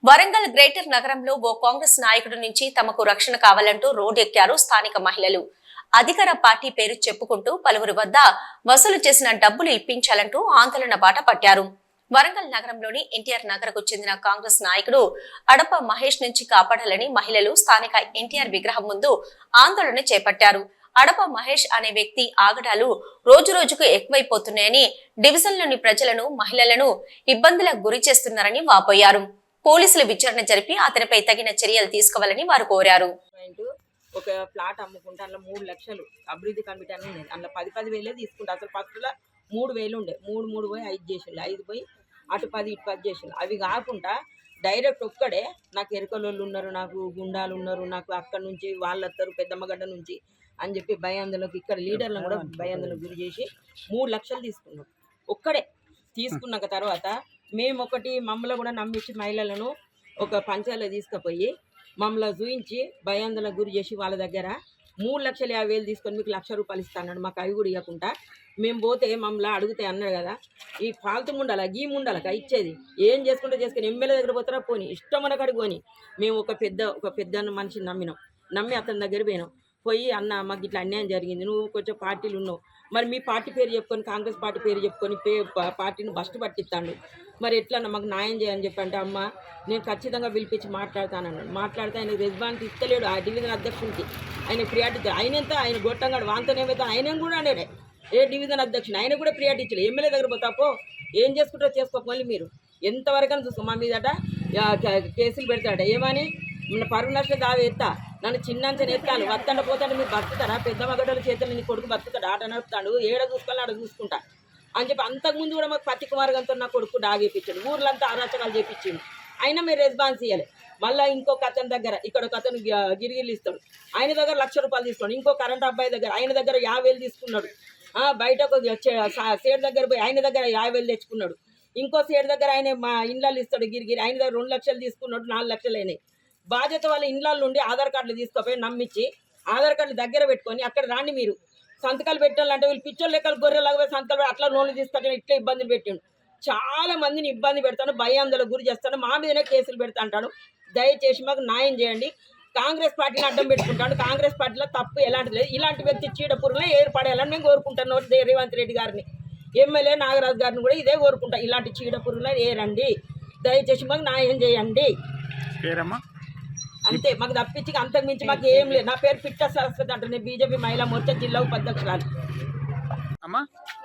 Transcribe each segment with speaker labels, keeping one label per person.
Speaker 1: Warangal greater నగరంలో ఓ కాంగ్రెస్ నాయకుడి నుంచి తమకు రక్షణ కావాలంటూ రోడ్డెక్కారు స్థానిక మహిళలు. అధికార పార్టీ పేరు చెప్పుకుంటూ పలువురి వద్ద వసూలు చేసిన డబ్బులు ఇప్పించాలంటూ ఆందోళన బాట పట్టారు. వరంగల్ నగరంలోని ఎన్టీఆర్ నగర్ కు చెందిన కాంగ్రెస్ నాయకుడు అడప మహేష్ నుంచి కాపాడాలని మహిళలు స్థానిక ఎన్టీఆర్ విగ్రహం ముందు ఆందోళన చేపట్టారు. అడప మహేష్ అనే వ్యక్తి ఆగడాలు రోజు రోజుకు ఎక్కువైపోతున్నాయని, డివిజన్లోని ప్రజలను, మహిళలను ఇబ్బందులకు గురి చేస్తున్నారని వాపోయారు. పోలీసులు విచారణ జరిపి అతనిపై తగిన చర్యలు తీసుకోవాలని వారు కోరారు.
Speaker 2: ఒక ఫ్లాట్ అమ్ముకుంటే అందులో 3 లక్షలు అభివృద్ధి కమిటీ అని ఉంది. అందులో 10,000 తీసుకుంటా. అసలు ఫస్ట్లో 3,000 ఉండే, 3 పోయి 5 చేసిండు, 5 పోయి అటు 10 ఇటు 10 చేసిండు. అవి కాకుండా డైరెక్ట్ ఒక్కడే నాకు ఎరకలోళ్ళు ఉన్నారు, నాకు గుండాలు ఉన్నారు, నాకు అక్కడి నుంచి వాళ్ళు వస్తారు పెద్దమ్మగడ్డ నుంచి అని చెప్పి భయాందోళనకు ఇక్కడ లీడర్లను కూడా భయాందోళనకు గురి చేసి 3 లక్షలు తీసుకున్నాం. ఒక్కడే తీసుకున్నాక తర్వాత మేము మమ్మల్ని కూడా నమ్మించి మహిళలను ఒక పంచాయతీలో తీసుకుపోయి మమ్మల్ని చూయించి భయాందోళనకు గురి చేసి వాళ్ళ దగ్గర 3,50,000 తీసుకొని మీకు ₹1,00,000 ఇస్తాను. మాకు అవి కూడా ఇవ్వకుండా మేము పోతే మమ్మల్ని అడిగితే అన్నాడు కదా, ఈ ఫాల్తు ముండాల గీ ముండాలక ఇచ్చేది ఏం చేసుకుంటే చేసుకుని ఎమ్మెల్యే దగ్గర పోతారా పోని ఇష్టం అన్నకాడికి పోని. మేము ఒక పెద్ద మనిషిని నమ్మి అతని దగ్గర పోయినాం. పోయి అన్న మాకు ఇట్లా అన్యాయం జరిగింది, నువ్వు కొంచెం పార్టీలు ఉన్నావు, మరి మీ పార్టీ పేరు చెప్పుకొని కాంగ్రెస్ పార్టీ పేరు చెప్పుకొని పార్టీని బస్టు పట్టిస్తాడు, మరి ఎట్లా మాకు న్యాయం చేయని చెప్పంటే అమ్మ నేను ఖచ్చితంగా పిలిపించి మాట్లాడతానన్నాడు. మాట్లాడితే ఆయన రెస్పాన్స్ ఇస్తలేడు. ఆ డివిజన్ అధ్యక్షునికి ఆయన ప్రియారిటీ ఆయన గొట్టంగాడు వాంతోనేమైతే ఆయన కూడా అన్నాడే డివిజన్ అధ్యక్షుడు ఆయన కూడా ప్రియారిటీ ఇచ్చలేదు. ఎమ్మెల్యే దగ్గర పోతాపో ఏం చేసుకుంటారో చేసుకోవాలి, మీరు ఎంతవరకైనా చూసుకో మా మీదట కేసులు పెడతాడట. ఏమని పరువు నష్టం దావి ఎత్తా, నన్ను చిన్నంచని ఎత్తాను, వత్తండ పోతాడు, మీరు బతుకుతారా, పెద్ద మగడల చేతులు నీ కొడుకు బతుకుతాడు, ఆట నడుపుతాడు, ఏడ చూసుకోవాలి ఆడ చూసుకుంటా అని చెప్పి అంతకుముందు కూడా మాకు పత్తిక మార్గంతో నా కొడుకు డాగేపించాడు, ఊర్లంతా అరాచకాలు చేపించిండు. అయినా మీరు రెస్పాన్స్ ఇవ్వాలి. మళ్ళీ ఇంకొక అతని దగ్గర ఇక్కడ ఒక అతను గిరిగిరి ఇస్తాడు, ఆయన దగ్గర ₹1,00,000 తీసుకున్నాడు. ఇంకో కరెంట్ అబ్బాయి దగ్గర ఆయన దగ్గర 50,000 తీసుకున్నాడు. బయట ఒక సేట్ దగ్గర పోయి ఆయన దగ్గర 50,000 తెచ్చుకున్నాడు. ఇంకో సేట్ దగ్గర ఆయన మా ఇండ్లలో ఇస్తాడు గిరిగిరి, ఆయన దగ్గర 2 లక్షలు తీసుకున్నాడు, 4 లక్షలు అయినాయి. బాధ్యత వాళ్ళ ఇండ్ల నుండి ఆధార్ కార్డులు తీసుకుపోయి నమ్మించి ఆధార్ కార్డులు దగ్గర పెట్టుకొని అక్కడ రాండి మీరు సంతకాలు పెట్టాలంటే వీళ్ళు పిచ్చోళ్ళు లెక్కలు గొర్రెలాగా సంతకాలు అట్లా లోన్లు తీసుకొచ్చిన ఇట్లా ఇబ్బందులు పెట్టిండు. చాలా మందిని ఇబ్బంది పెడతాను, భయాందోళనకు గురి చేస్తాను, మా మీదనే కేసులు పెడతా అంటాడు. దయచేసి మాకు న్యాయం చేయండి. కాంగ్రెస్ పార్టీని అడ్డం పెట్టుకుంటాను. కాంగ్రెస్ పార్టీలో తప్పు ఎలాంటిది లేదు. ఇలాంటి వ్యక్తి చీడపురులే ఏర్పడేయాలని మేము కోరుకుంటాను. రేవంత్ రెడ్డి గారిని, ఎమ్మెల్యే నాగరాజు గారిని కూడా ఇదే కోరుకుంటా. ఇలాంటి చీడపురులే ఏరండి, దయచేసి మాకు న్యాయం చేయండి అంతే. మాకు తప్పించి అంతకు మించి మాకు ఏం లేదు. నా పేరు పిట్ట సరస్వతి అంటే నేను బీజేపీ మహిళా మోర్చా జిల్లా ఉపాధ్యక్షురాలు.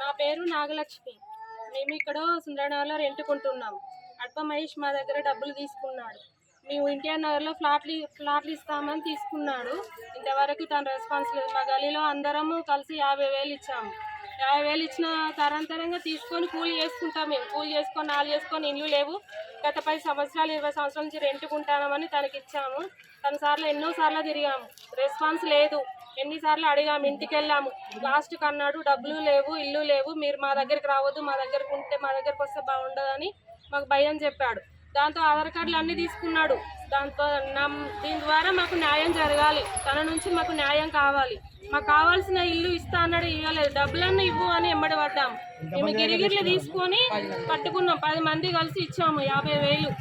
Speaker 3: నా పేరు నాగలక్ష్మి. మేము ఇక్కడ సుందరనగర్లో రెంటుకుంటున్నాం. అడప మహేష్ మా దగ్గర డబ్బులు తీసుకున్నాడు. మేము ఎన్టీఆర్ నగర్లో ఫ్లాట్లు ఇస్తామని తీసుకున్నాడు. ఇంతవరకు తన రెస్పాన్స్ లేదు. మా గలీలో అందరము కలిసి 50,000 ఇచ్చాము. 50,000 ఇచ్చిన తరంతరంగా తీసుకొని కూలి చేసుకుంటాం. మేము కూలి చేసుకొని 4 చేసుకొని ఇల్లు లేవు. గత 10 సంవత్సరాలు 20 సంవత్సరాల నుంచి రెంటుకుంటామని తనకి ఇచ్చాము. ఎన్నోసార్లు తిరిగాము, రెస్పాన్స్ లేదు. ఎన్నిసార్లు అడిగాము, ఇంటికి వెళ్ళాము. లాస్ట్కి అన్నాడు డబ్బులు లేవు, ఇల్లు లేవు, మీరు మా దగ్గరికి రావద్దు, మా దగ్గరకు ఉంటే మా దగ్గరకు వస్తే బాగుండదని మాకు భయం చెప్పాడు. దాంతో ఆధార్ కార్డులు అన్నీ తీసుకున్నాడు. దీని ద్వారా మాకు న్యాయం జరగాలి. తన నుంచి మాకు న్యాయం కావాలి. మాకు కావాల్సిన ఇల్లు ఇస్తా అన్నాడు, ఇవ్వలేదు. డబ్బులన్నీ ఇవ్వు అని ఎమ్మడి పడ్డాము. మేము గిరిగిరిలు తీసుకొని పట్టుకున్నాం. 10 మంది కలిసి ఇచ్చాము 50,000.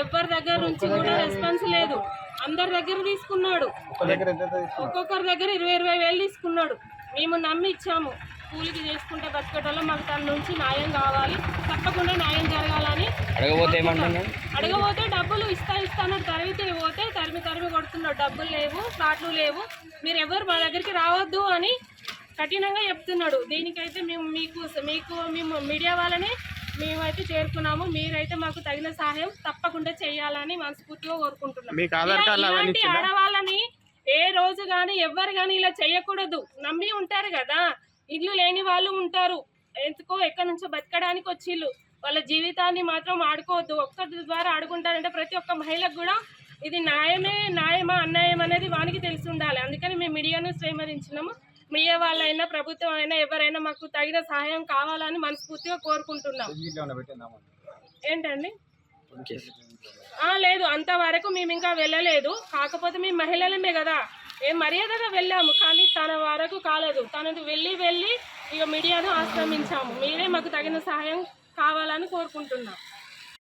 Speaker 3: ఎవరి దగ్గర నుంచి కూడా రెస్పాన్స్ లేదు. అందరి దగ్గర తీసుకున్నాడు. ఒక్కొక్కరి దగ్గర 20,000 తీసుకున్నాడు. మేము నమ్మి ఇచ్చాము. కూలికి చేసుకుంటే బతికేటోళ్ళు, మాకు తన నుంచి న్యాయం కావాలి, తప్పకుండా న్యాయం జరగాలని అడగబోతే డబ్బులు ఇస్తాను తరిమి కొడుతున్నాడు. డబ్బులు లేవు, ఫ్లాట్లు లేవు, మీరు ఎవరు మా దగ్గరికి రావద్దు అని కఠినంగా చెప్తున్నాడు. దీనికైతే మేము మీడియా వాళ్ళని మేమైతే చేరుకున్నాము. మీరైతే మాకు తగిన సహాయం తప్పకుండా చేయాలని మనస్ఫూర్తిగా కోరుకుంటున్నాం. ఇలాంటి ఆడవాళ్ళని ఏ రోజు కానీ ఎవ్వరు కానీ ఇలా చేయకూడదు. నమ్మి ఉంటారు కదా, ఇల్లు లేని వాళ్ళు ఉంటారు, ఎందుకో ఎక్కడి నుంచో బతకడానికి వచ్చిళ్ళు. వాళ్ళ జీవితాన్ని మాత్రం ఆడుకోవద్దు. ఒక్కరి ద్వారా ఆడుకుంటారంటే ప్రతి ఒక్క మహిళకు కూడా ఇది న్యాయమా అన్యాయం అనేది వానికి తెలిసి ఉండాలి. అందుకని మేము మీడియాను శ్రేమరించినాము. మీడియా వాళ్ళైనా ప్రభుత్వం అయినా ఎవరైనా మాకు తగిన సహాయం కావాలని మనస్ఫూర్తిగా కోరుకుంటున్నాం. ఏంటండి? లేదు, అంతవరకు మేము ఇంకా వెళ్ళలేదు. కాకపోతే మేము మహిళలమే కదా, మర్యాదగా వెళ్ళాము, కానీ తన వరకు కాలేదు. తనది వెళ్ళి ఇక మీడియాను ఆశ్రమించాము. మీరే మాకు తగిన సహాయం కావాలని కోరుకుంటున్నాం.